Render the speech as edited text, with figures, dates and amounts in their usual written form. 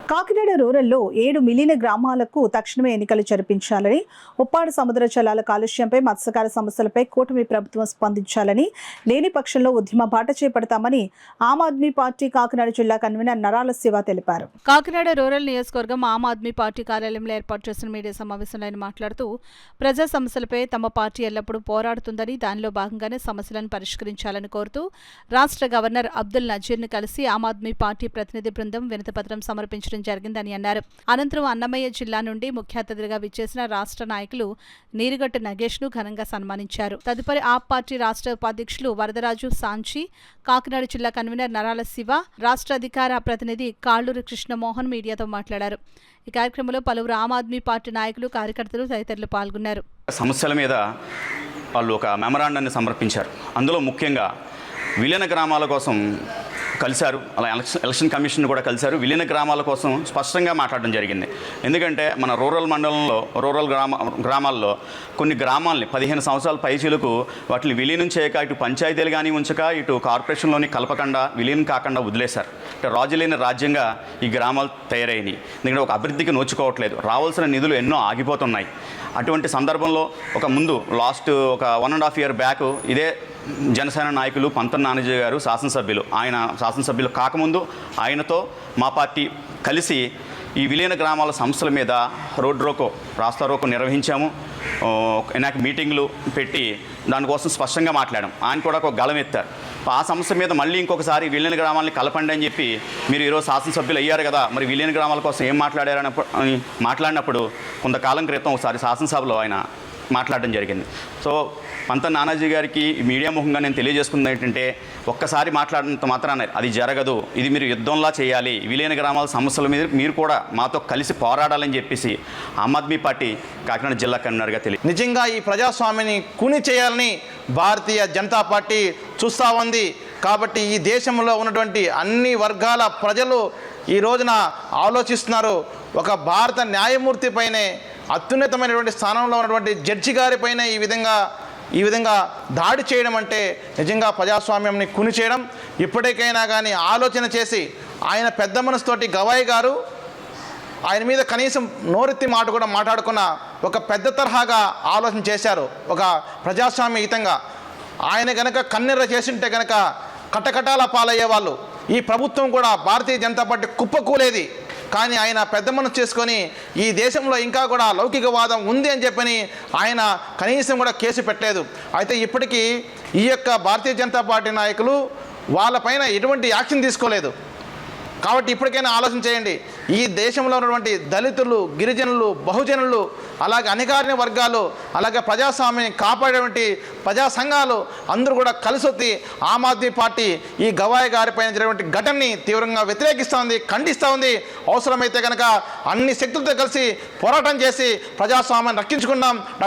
కాకినాడ రూరల్లో 7 మిలియన గ్రామాలకు తక్షణమే ఎన్నికలు జరిపించాలని, ఉప్పాడు సముద్ర జలాల కాలుష్యంపై, మత్స్యకార సమస్యలపై కూటమి ప్రభుత్వం స్పందించాలని, లేని పక్షంలో ఉద్యమ బాట చేపడతామని ఆమ్ ఆద్మీ పార్టీ కాకినాడ జిల్లా కన్వీనర్ నరాల శివ తెలిపారు. కాకినాడ రూరల్ నియోజకవర్గం ఆమ్ ఆద్మీ పార్టీ కార్యాలయంలో ఏర్పాటు చేసిన మీడియా సమావేశంలో ఆయన మాట్లాడుతూ, ప్రజా సమస్యలపై తమ పార్టీ ఎల్లప్పుడూ పోరాడుతుందని, దానిలో భాగంగానే సమస్యలను పరిష్కరించాలని కోరుతూ రాష్ట్ర గవర్నర్ అబ్దుల్ నజీర్ను కలిసి ఆమ్ ఆద్మీ పార్టీ ప్రతినిధి బృందం వినతిపత్రం సమర్పించడం జరిగిందని అన్నారు. అనంతరం అన్నమయ్య జిల్లా నుండి ముఖ్య అతిథిగా విచ్చేసిన రాష్ట్ర నాయకులు నీరుగట్టు నగేష్ ను ఘనంగా సన్మానించారు. తదుపరి ఆప్ పార్టీ రాష్ట్ర ఉపాధ్యక్షులు వరదరాజు సాంచి, కాకినాడ జిల్లా కన్వీనర్ నరాల శివ, రాష్ట్ర అధికార ప్రతినిధి కాళ్ళూరి కృష్ణమోహన్ మీడియాతో మాట్లాడారు. ఈ కార్యక్రమంలో పలువురు ఆమ్ ఆద్మీ పార్టీ నాయకులు, కార్యకర్తలు తదితరులు పాల్గొన్నారు. సమస్యల మీద వాళ్ళు ఒక మెమరాండాన్ని సమర్పించారు. అందులో ముఖ్యంగా విలీన గ్రామాల కోసం కలిశారు. అలా ఎలక్షన్ కమిషన్ కూడా కలిశారు. విలీన గ్రామాల కోసం స్పష్టంగా మాట్లాడడం జరిగింది. ఎందుకంటే మన రూరల్ మండలంలో, రూరల్ గ్రామాల్లో కొన్ని గ్రామాలని 15 సంవత్సరాల పైచీలకు వాటిని విలీనం చేయక ఇటు పంచాయతీలు కానీ ఉంచక ఇటు కార్పొరేషన్లోని కలపకుండా విలీనం కాకుండా వదిలేశారు. అంటే రాజులేని రాజ్యంగా ఈ గ్రామాలు తయారైనవి. ఎందుకంటే ఒక అభివృద్ధికి నోచుకోవట్లేదు. రావాల్సిన నిధులు ఎన్నో ఆగిపోతున్నాయి. అటువంటి సందర్భంలో లాస్ట్ ఒక 1.5 year బ్యాక్ ఇదే జనసేన నాయకులు పంతన్ నానాజీ గారు శాసనసభ్యులు కాకముందు ఆయనతో మా పార్టీ కలిసి ఈ విలీన గ్రామాల సమస్యల మీద రాస్తారోకో నిర్వహించాము. మీటింగ్లు పెట్టి దానికోసం స్పష్టంగా మాట్లాడాం. ఆయన కూడా ఒక గళం ఎత్తారు. ఆ సమస్య మీద మళ్ళీ ఇంకొకసారి విలీన గ్రామాలని కలపండి అని చెప్పి, మీరు ఈరోజు శాసనసభ్యులు అయ్యారు కదా, మరి విలీన గ్రామాల కోసం ఏం మాట్లాడారని మాట్లాడినప్పుడు కొంతకాలం క్రితం ఒకసారి శాసనసభలో ఆయన మాట్లాడడం జరిగింది. సో పంతన్ నానాజీ గారికి మీడియా ముఖంగా నేను తెలియజేసుకున్నది ఏంటంటే, ఒక్కసారి మాట్లాడినంత మాత్రాన అది జరగదు, ఇది మీరు యుద్ధంలా చేయాలి, విలీన గ్రామాల సమస్యల మీద మీరు కూడా మాతో కలిసి పోరాడాలని చెప్పేసి ఆమ్ ఆద్మీ పార్టీ కాకినాడ జిల్లా కన్వీనర్గా నిజంగా ఈ ప్రజాస్వామ్యాన్ని కూని చేయాలని భారతీయ జనతా పార్టీ చూస్తూ ఉంది. కాబట్టి ఈ దేశంలో ఉన్నటువంటి అన్ని వర్గాల ప్రజలు ఈ రోజున ఆలోచిస్తున్నారు. ఒక భారత న్యాయమూర్తి పైనే, అత్యున్నతమైనటువంటి స్థానంలో ఉన్నటువంటి జడ్జి గారిపైన ఈ విధంగా దాడి చేయడం అంటే నిజంగా ప్రజాస్వామ్యంని కుని చేయడం. ఇప్పటికైనా కానీ ఆలోచన చేసి, ఆయన పెద్ద మనసుతోటి గవాయి గారు ఆయన మీద కనీసం నోరెత్తి మాట కూడా మాట్లాడుకున్న ఒక పెద్ద తరహాగా ఆలోచన చేశారు. ఒక ప్రజాస్వామ్యయుతంగా ఆయన కనుక కన్నెర్ర చేసింటే కనుక కటకటాల పాలయ్యేవాళ్ళు. ఈ ప్రభుత్వం కూడా భారతీయ జనతా పార్టీ కుప్పకూలేది. కానీ ఆయన పెద్ద మనసు చేసుకొని ఈ దేశంలో ఇంకా కూడా లౌకికవాదం ఉంది అని చెప్పని ఆయన కనీసం కూడా కేసు పెట్టలేదు. అయితే ఇప్పటికీ ఈ యొక్క భారతీయ జనతా పార్టీ నాయకులు వాళ్ళపైన ఎటువంటి యాక్షన్ తీసుకోలేదు. కాబట్టి ఇప్పటికైనా ఆలోచన చేయండి. ఈ దేశంలో ఉన్నటువంటి దళితులు, గిరిజనులు, బహుజనులు, అలాగే అణగారిన వర్గాలు, అలాగే ప్రజాస్వామ్యాన్ని కాపాడేటువంటి ప్రజా సంఘాలు అందరూ కూడా కలిసొత్తి ఆమ్ ఆద్మీ పార్టీ ఈ గవాయి గారిపైన జరిగినటువంటి ఘటనని తీవ్రంగా వ్యతిరేకిస్తూ ఉంది, ఖండిస్తూ ఉంది. అవసరమైతే కనుక అన్ని శక్తులతో కలిసి పోరాటం చేసి ప్రజాస్వామ్యాన్ని రక్షించుకుందాం.